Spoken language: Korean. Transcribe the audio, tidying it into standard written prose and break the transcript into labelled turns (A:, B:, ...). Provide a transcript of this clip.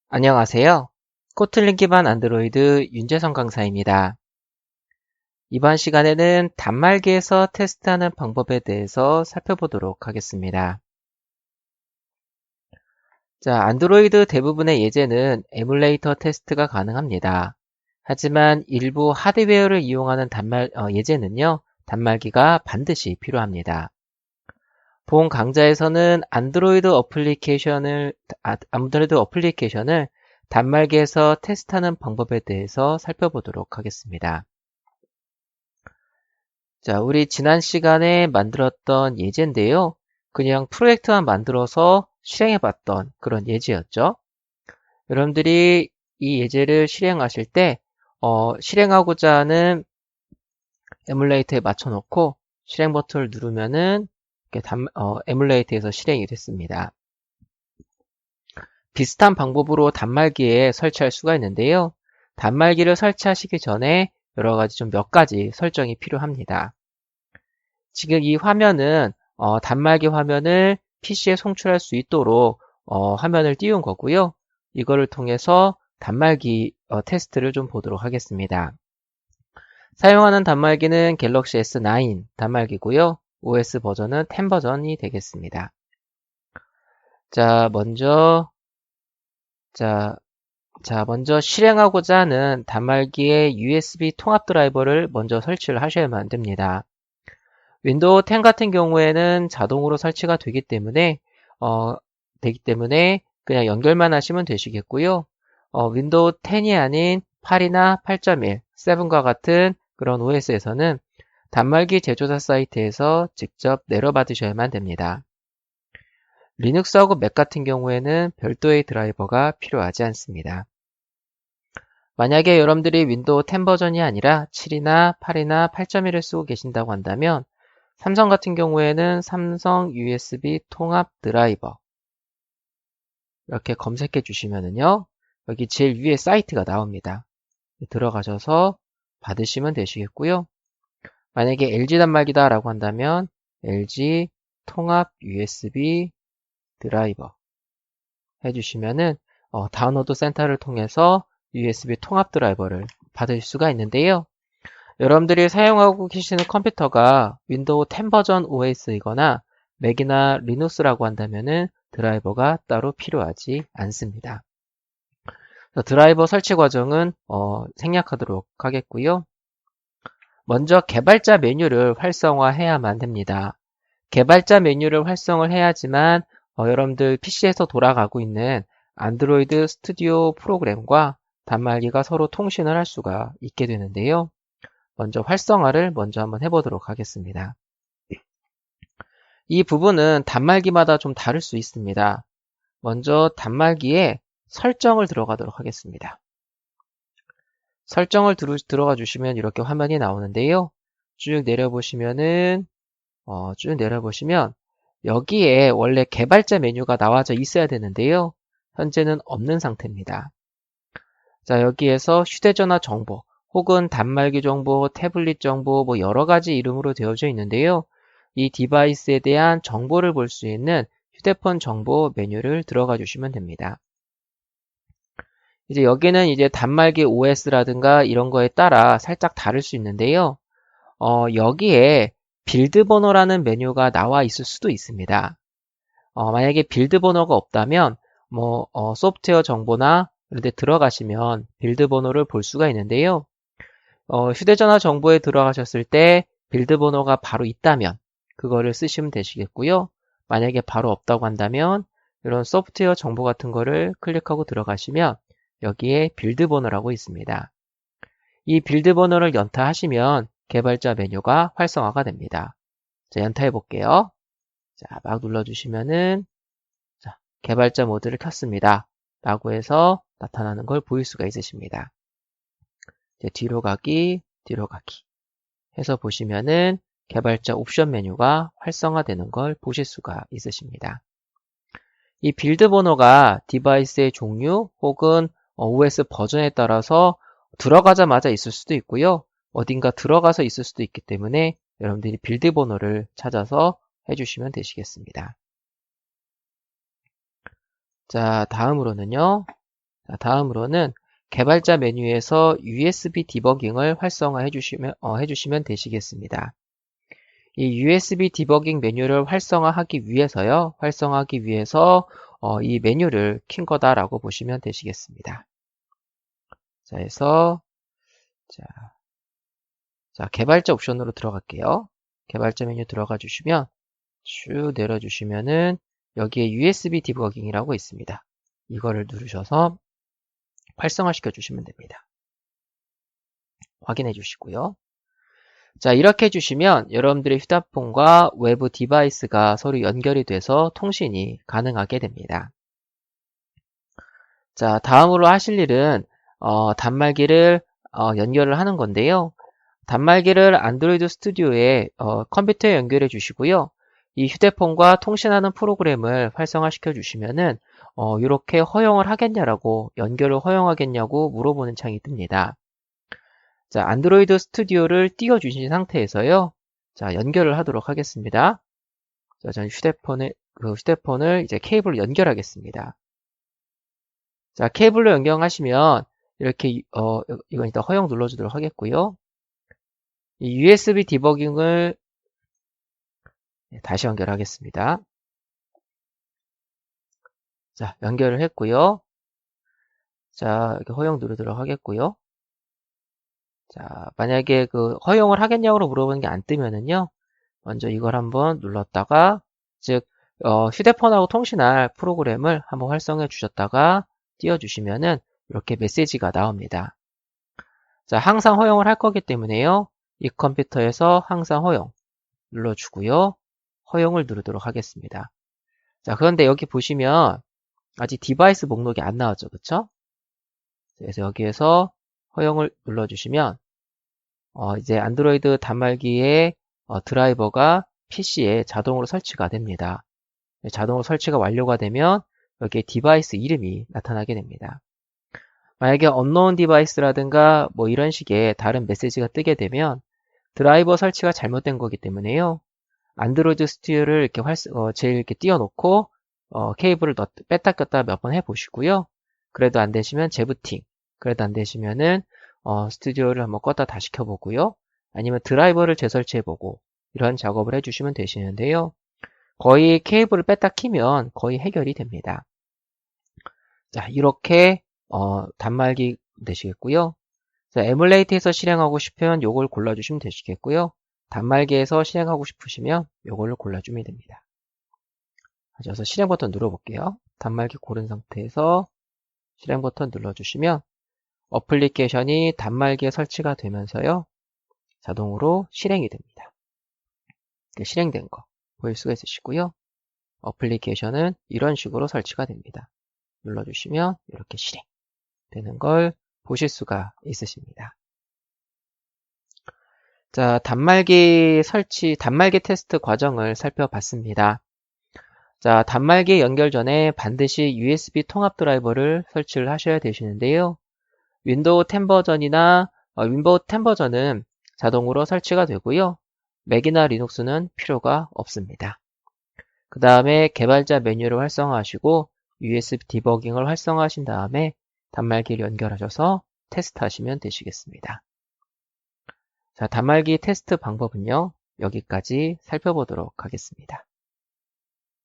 A: 안녕하세요. 코틀린 기반 안드로이드 윤재성 강사입니다. 이번 시간에는 단말기에서 테스트하는 방법에 대해서 살펴보도록 하겠습니다. 자, 안드로이드 대부분의 예제는 에뮬레이터 테스트가 가능합니다. 하지만 일부 하드웨어를 이용하는 예제는요, 단말기가 반드시 필요합니다. 본 강좌에서는 안드로이드 어플리케이션을 단말기에서 테스트하는 방법에 대해서 살펴보도록 하겠습니다. 자, 우리 지난 시간에 만들었던 예제인데요. 그냥 프로젝트만 만들어서 실행해봤던 그런 예제였죠. 여러분들이 이 예제를 실행하실 때 실행하고자 하는 에뮬레이터에 맞춰놓고 실행 버튼을 누르면은 에뮬레이터에서 실행이 됐습니다. 비슷한 방법으로 단말기에 설치할 수가 있는데요. 단말기를 설치하시기 전에 여러 가지 몇 가지 설정이 필요합니다. 지금 이 화면은 단말기 화면을 PC에 송출할 수 있도록 화면을 띄운 거고요. 이거를 통해서 단말기 테스트를 좀 보도록 하겠습니다. 사용하는 단말기는 갤럭시 S9 단말기고요. OS 버전은 10 버전이 되겠습니다. 자, 먼저 실행하고자 하는 단말기의 USB 통합 드라이버를 먼저 설치를 하셔야만 됩니다. 윈도우 10 같은 경우에는 자동으로 설치가 되기 때문에 그냥 연결만 하시면 되시겠고요. 윈도우 10이 아닌 8이나 8.1, 7과 같은 그런 OS에서는 단말기 제조사 사이트에서 직접 내려받으셔야만 됩니다. 리눅스하고 맥 같은 경우에는 별도의 드라이버가 필요하지 않습니다. 만약에 여러분들이 윈도우 10 버전이 아니라 7이나 8이나 8.1을 쓰고 계신다고 한다면 삼성 같은 경우에는 삼성 USB 통합 드라이버 이렇게 검색해 주시면은요, 여기 제일 위에 사이트가 나옵니다. 들어가셔서 받으시면 되시겠고요. 만약에 LG 단말기다 라고 한다면 LG 통합 USB 드라이버 해주시면은 다운로드 센터를 통해서 USB 통합 드라이버를 받을 수가 있는데요. 여러분들이 사용하고 계시는 컴퓨터가 윈도우 10 버전 OS이거나 맥이나 리눅스라고 한다면은 드라이버가 따로 필요하지 않습니다. 드라이버 설치 과정은 생략하도록 하겠고요. 먼저 개발자 메뉴를 활성화해야만 됩니다. 개발자 메뉴를 활성을 해야지만 여러분들 PC에서 돌아가고 있는 안드로이드 스튜디오 프로그램과 단말기가 서로 통신을 할 수가 있게 되는데요. 먼저 활성화를 먼저 한번 해보도록 하겠습니다. 이 부분은 단말기마다 좀 다를 수 있습니다. 먼저 단말기에 설정을 들어가도록 하겠습니다. 설정을 들어가 주시면 이렇게 화면이 나오는데요. 쭉 내려보시면 여기에 원래 개발자 메뉴가 나와져 있어야 되는데요. 현재는 없는 상태입니다. 자, 여기에서 휴대전화 정보 혹은 단말기 정보, 태블릿 정보 여러 가지 이름으로 되어져 있는데요. 이 디바이스에 대한 정보를 볼 수 있는 휴대폰 정보 메뉴를 들어가 주시면 됩니다. 이제 여기는 이제 단말기 OS라든가 이런 거에 따라 살짝 다를 수 있는데요. 여기에 빌드 번호라는 메뉴가 나와 있을 수도 있습니다. 만약에 빌드 번호가 없다면 소프트웨어 정보나 이런 데 들어가시면 빌드 번호를 볼 수가 있는데요. 휴대전화 정보에 들어가셨을 때 빌드 번호가 바로 있다면 그거를 쓰시면 되시겠고요. 만약에 바로 없다고 한다면 이런 소프트웨어 정보 같은 거를 클릭하고 들어가시면 여기에 빌드 번호라고 있습니다. 이 빌드 번호를 연타하시면 개발자 메뉴가 활성화가 됩니다. 자, 연타해 볼게요. 자, 막 눌러주시면은 자, 개발자 모드를 켰습니다. 라고 해서 나타나는 걸 보일 수가 있으십니다. 이제 뒤로 가기 해서 보시면은 개발자 옵션 메뉴가 활성화되는 걸 보실 수가 있으십니다. 이 빌드 번호가 디바이스의 종류 혹은 OS 버전에 따라서 들어가자마자 있을 수도 있고요. 어딘가 들어가서 있을 수도 있기 때문에 여러분들이 빌드 번호를 찾아서 해주시면 되시겠습니다. 자, 다음으로는요. 자, 다음으로는 개발자 메뉴에서 USB 디버깅을 활성화해 해주시면 되시겠습니다. 이 USB 디버깅 메뉴를 활성화하기 위해서 이 메뉴를 킨 거다라고 보시면 되시겠습니다. 자, 해서 자, 개발자 옵션으로 들어갈게요. 개발자 메뉴 들어가 주시면 쭉 내려주시면은 여기에 USB 디버깅이라고 있습니다. 이거를 누르셔서 활성화시켜 주시면 됩니다. 확인해 주시고요. 자, 이렇게 해주시면 여러분들의 휴대폰과 외부 디바이스가 서로 연결이 돼서 통신이 가능하게 됩니다. 자, 다음으로 하실 일은 단말기를 연결을 하는 건데요. 단말기를 안드로이드 스튜디오에 컴퓨터에 연결해 주시고요. 이 휴대폰과 통신하는 프로그램을 활성화시켜 주시면은 이렇게 허용을 하겠냐라고, 연결을 허용하겠냐고 물어보는 창이 뜹니다. 자, 안드로이드 스튜디오를 띄워주신 상태에서요. 자, 연결을 하도록 하겠습니다. 자, 저는 휴대폰을 이제 케이블로 연결하겠습니다. 자, 케이블로 연결하시면 이렇게 이건 일단 허용 눌러주도록 하겠고요. 이 USB 디버깅을 다시 연결하겠습니다. 자, 연결을 했고요. 자, 이렇게 허용 누르도록 하겠고요. 자, 만약에 허용을 하겠냐고 물어보는 게 안 뜨면은요, 먼저 이걸 한번 눌렀다가, 즉, 휴대폰하고 통신할 프로그램을 한번 활성화해 주셨다가 띄워주시면은 이렇게 메시지가 나옵니다. 자, 항상 허용을 할 거기 때문에요, 이 컴퓨터에서 항상 허용 눌러주고요, 허용을 누르도록 하겠습니다. 자, 그런데 여기 보시면 아직 디바이스 목록이 안 나왔죠, 그쵸? 그래서 여기에서 허용을 눌러주시면 이제 안드로이드 단말기의 드라이버가 PC에 자동으로 설치가 됩니다. 자동으로 설치가 완료가 되면 여기에 디바이스 이름이 나타나게 됩니다. 만약에 언노운 디바이스라든가 뭐 이런 식의 다른 메시지가 뜨게 되면 드라이버 설치가 잘못된 거기 때문에요. 안드로이드 스튜디오를 이렇게 제일 이렇게 띄워놓고 케이블을 뺐다 꼈다 몇 번 해보시고요. 그래도 안 되시면 재부팅, 그래도 안 되시면은 스튜디오를 한번 껐다 다시 켜보고요. 아니면 드라이버를 재설치해보고 이런 작업을 해주시면 되시는데요. 거의 케이블을 뺐다 키면 거의 해결이 됩니다. 자, 이렇게 단말기 되시겠고요. 자, 에뮬레이트에서 실행하고 싶으면 요걸 골라주시면 되시겠고요. 단말기에서 실행하고 싶으시면 요걸로 골라주면 됩니다. 그래서 실행 버튼 눌러볼게요. 단말기 고른 상태에서 실행 버튼 눌러주시면 어플리케이션이 단말기에 설치가 되면서요. 자동으로 실행이 됩니다. 실행된 거 보일 수가 있으시고요. 어플리케이션은 이런 식으로 설치가 됩니다. 눌러주시면 이렇게 실행되는 걸 보실 수가 있으십니다. 자, 단말기 테스트 과정을 살펴봤습니다. 자, 단말기 연결 전에 반드시 USB 통합 드라이버를 설치를 하셔야 되시는데요. 윈도우 10 버전이나 윈도우 10 버전은 자동으로 설치가 되고요. 맥이나 리눅스는 필요가 없습니다. 그 다음에 개발자 메뉴를 활성화하시고 USB 디버깅을 활성화하신 다음에 단말기를 연결하셔서 테스트하시면 되시겠습니다. 자, 단말기 테스트 방법은요. 여기까지 살펴보도록 하겠습니다.